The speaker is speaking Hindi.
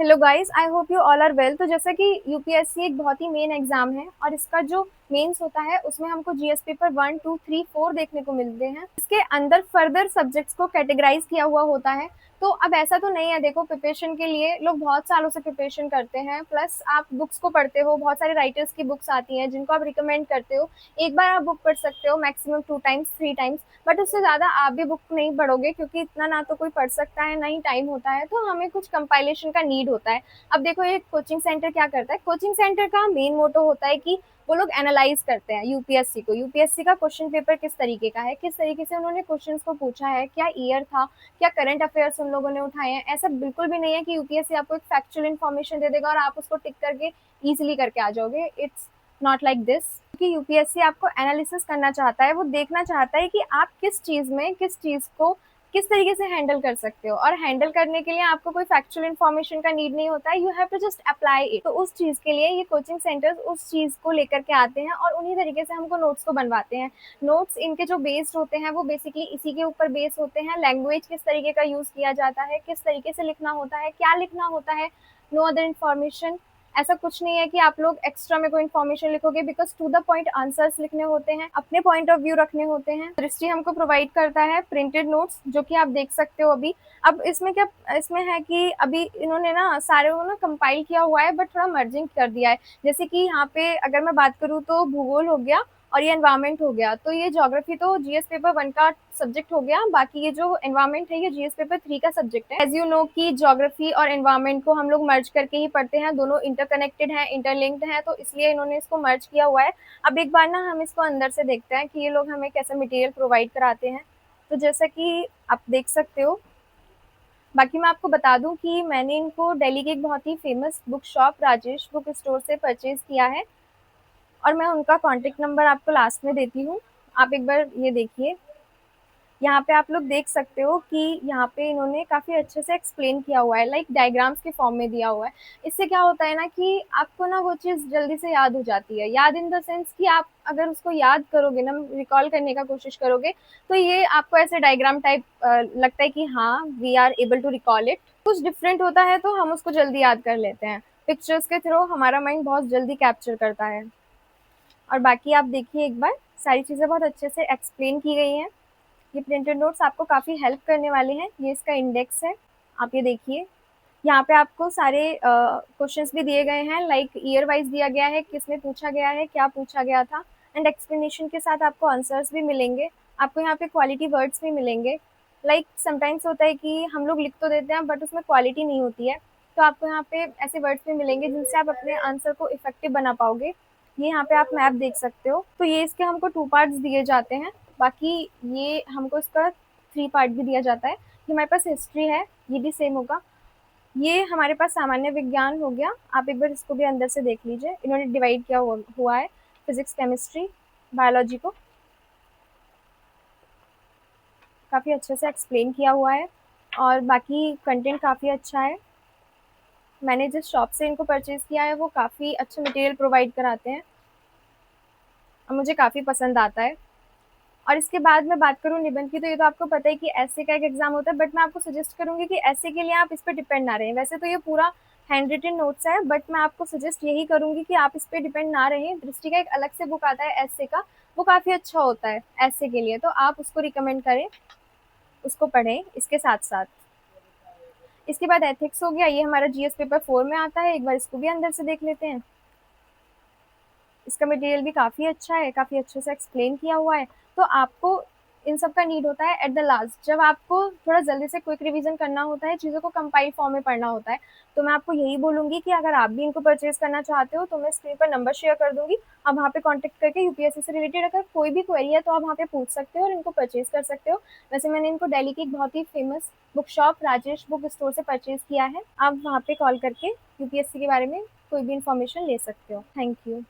Hello guys, I hope you all are well. तो जैसा कि यूपीएससी एक बहुत ही मेन एग्जाम है और इसका जो मेंस होता है उसमें हमको जीएस पेपर 1, 2, 3, 4 देखने को मिलते हैं। इसके अंदर फर्दर सब्जेक्ट्स को कैटेगराइज किया हुआ होता है। तो अब ऐसा तो नहीं है, देखो प्रिपरेशन के लिए लोग बहुत सालों से प्रिपरेशन करते हैं, प्लस आप बुक्स को पढ़ते हो, बहुत सारे राइटर्स की बुक्स आती हैं जिनको आप रिकमेंड करते हो। एक बार आप बुक पढ़ सकते हो, मैक्सिमम 2 टाइम्स 3 टाइम्स, बट उससे ज़्यादा आप भी बुक नहीं पढ़ोगे क्योंकि इतना ना तो कोई पढ़ सकता है ना ही टाइम होता है। तो हमें कुछ कंपाइलेशन का नीड होता है। अब देखो ये कोचिंग सेंटर क्या करता है, कोचिंग सेंटर का मेन मोटो होता है कि वो लोग एनालाइज करते हैं यूपीएससी को, यूपीएससी का क्वेश्चन पेपर किस तरीके का है, किस तरीके से उन्होंने क्वेश्चंस को पूछा है, क्या ईयर था, क्या करंट अफेयर्स उन लोगों ने उठाए हैं। ऐसा बिल्कुल भी नहीं है कि यूपीएससी आपको एक फैक्चुअल इन्फॉर्मेशन दे देगा और आप उसको टिक करके इजिली करके आ जाओगे। It's not like this. कि यूपीएससी आपको एनालिसिस करना चाहता है, वो देखना चाहता है कि आप किस चीज में किस चीज को किस तरीके से हैंडल कर सकते हो। और हैंडल करने के लिए आपको कोई फैक्चुअल इन्फॉर्मेशन का नीड नहीं होता है, you have to just apply it. तो उस चीज के लिए ये कोचिंग सेंटर्स उस चीज को लेकर के आते हैं और उन्हीं तरीके से हमको नोट्स को बनवाते हैं। नोट्स इनके जो बेस्ड होते हैं वो बेसिकली इसी के ऊपर बेस होते हैं। लैंग्वेज किस तरीके का यूज किया जाता है, किस तरीके से लिखना होता है, क्या लिखना होता है, नो अदर इन्फॉर्मेशन। ऐसा कुछ नहीं है कि आप लोग एक्स्ट्रा में कोई इन्फॉर्मेशन लिखोगे, because to the point answers लिखने होते हैं, अपने पॉइंट ऑफ व्यू रखने होते हैं। दृष्टि हमको प्रोवाइड करता है प्रिंटेड नोट्स जो कि आप देख सकते हो अभी। अब इसमें क्या इसमें है कि अभी इन्होंने ना सारे वो ना कंपाइल किया हुआ है बट थोड़ा मर्जिंग कर दिया है। जैसे कि यहाँ पे अगर मैं बात करूँ तो भूगोल हो गया और ये एनवायरमेंट हो गया। तो ये ज्योग्राफी तो जीएस पेपर 1 का सब्जेक्ट हो गया, बाकी ये जो एनवायरमेंट है ये जीएस पेपर 3 का सब्जेक्ट है। एज यू नो कि ज्योग्राफी और एनवायरमेंट को हम लोग मर्ज करके ही पढ़ते हैं, दोनों इंटरकनेक्टेड हैं, इंटरलिंक्ड हैं, तो इसलिए इन्होंने इसको मर्ज किया हुआ है। अब एक बार ना हम इसको अंदर से देखते हैं कि ये लोग हमें कैसा मटेरियल प्रोवाइड कराते हैं। तो जैसा कि आप देख सकते हो, बाकी मैं आपको बता दूं कि मैंने इनको दिल्ली की एक बहुत ही famous book shop Rajesh book store से परचेज किया है और मैं उनका कॉन्टेक्ट नंबर आपको लास्ट में देती हूँ। आप एक बार ये देखिए, यहाँ पे आप लोग देख सकते हो कि यहाँ पे इन्होंने काफ़ी अच्छे से एक्सप्लेन किया हुआ है, लाइक डायग्राम्स के फॉर्म में दिया हुआ है। इससे क्या होता है ना कि आपको ना वो चीज़ जल्दी से याद हो जाती है, याद इन द सेंस कि आप अगर उसको याद करोगे ना, रिकॉल करने का कोशिश करोगे, तो ये आपको ऐसे डायग्राम टाइप लगता है कि हाँ we are able to recall it. कुछ डिफरेंट होता है तो हम उसको जल्दी याद कर लेते हैं, पिक्चर्स के थ्रू हमारा माइंड बहुत जल्दी कैप्चर करता है। और बाकी आप देखिए एक बार, सारी चीज़ें बहुत अच्छे से एक्सप्लेन की गई हैं। ये प्रिंटेड नोट्स आपको काफ़ी हेल्प करने वाले हैं। ये इसका इंडेक्स है, आप ये देखिए। यहाँ पे आपको सारे क्वेश्चंस भी दिए गए हैं, लाइक ईयर वाइज दिया गया है, किसमें पूछा गया है, क्या पूछा गया था, एंड एक्सप्लेनेशन के साथ आपको आंसर्स भी मिलेंगे। आपको यहाँ पे क्वालिटी वर्ड्स भी मिलेंगे। लाइक समटाइम्स होता है कि हम लोग लिख तो देते हैं बट उसमें क्वालिटी नहीं होती है, तो आपको यहाँ पे ऐसे वर्ड्स भी मिलेंगे जिनसे आप अपने आंसर को इफेक्टिव बना पाओगे। ये यहाँ पे आप मैप देख सकते हो। तो ये इसके हमको 2 पार्ट्स दिए जाते हैं, बाकी ये हमको इसका 3 पार्ट भी दिया जाता है। ये हमारे पास हिस्ट्री है, ये भी सेम होगा। ये हमारे पास सामान्य विज्ञान हो गया, आप एक बार इसको भी अंदर से देख लीजिए, इन्होंने डिवाइड किया हुआ है फिजिक्स केमिस्ट्री बायोलॉजी को, काफ़ी अच्छे से एक्सप्लेन किया हुआ है और बाकी कंटेंट काफ़ी अच्छा है। मैंने जिस शॉप से इनको परचेज़ किया है वो काफ़ी अच्छा मटेरियल प्रोवाइड कराते हैं और मुझे काफ़ी पसंद आता है। और इसके बाद मैं बात करूँ निबंध की, तो ये तो आपको पता है कि एस्से का एक एग्जाम होता है, बट मैं आपको सजेस्ट करूंगी कि एस्से के लिए आप इस पर डिपेंड ना रहें। वैसे तो ये पूरा हैंड रिटन नोट्स है, बट मैं आपको सजेस्ट यही करूंगी कि आप इस पर डिपेंड ना रहें। दृष्टि का एक अलग से बुक आता है एस्से का, वो काफ़ी अच्छा होता है एस्से के लिए, तो आप उसको रिकमेंड करें, उसको पढ़ें इसके साथ साथ। इसके बाद एथिक्स हो गया, ये हमारा जीएस पेपर 4 में आता है, एक बार इसको भी अंदर से देख लेते हैं। इसका मटेरियल भी काफ़ी अच्छा है, काफ़ी अच्छे से एक्सप्लेन किया हुआ है। तो आपको इन सब का नीड होता है एट द लास्ट, जब आपको थोड़ा जल्दी से क्विक रिवीजन करना होता है, चीज़ों को कंपाइल फॉर्म में पढ़ना होता है। तो मैं आपको यही बोलूँगी कि अगर आप भी इनको परचेज़ करना चाहते हो तो मैं स्क्रीन पर नंबर शेयर कर दूँगी। आप वहाँ पे कॉन्टैक्ट करके यूपीएससी से रिलेटेड अगर कोई भी क्वेरी है तो आप वहाँ पे पूछ सकते हो और इनको परचेज़ कर सकते हो। वैसे मैंने इनको दिल्ली की एक बहुत ही famous book shop Rajesh book store से परचेज़ किया है। आप वहाँ पे कॉल करके यूपीएससी के बारे में कोई भी इन्फॉर्मेशन ले सकते हो। Thank you.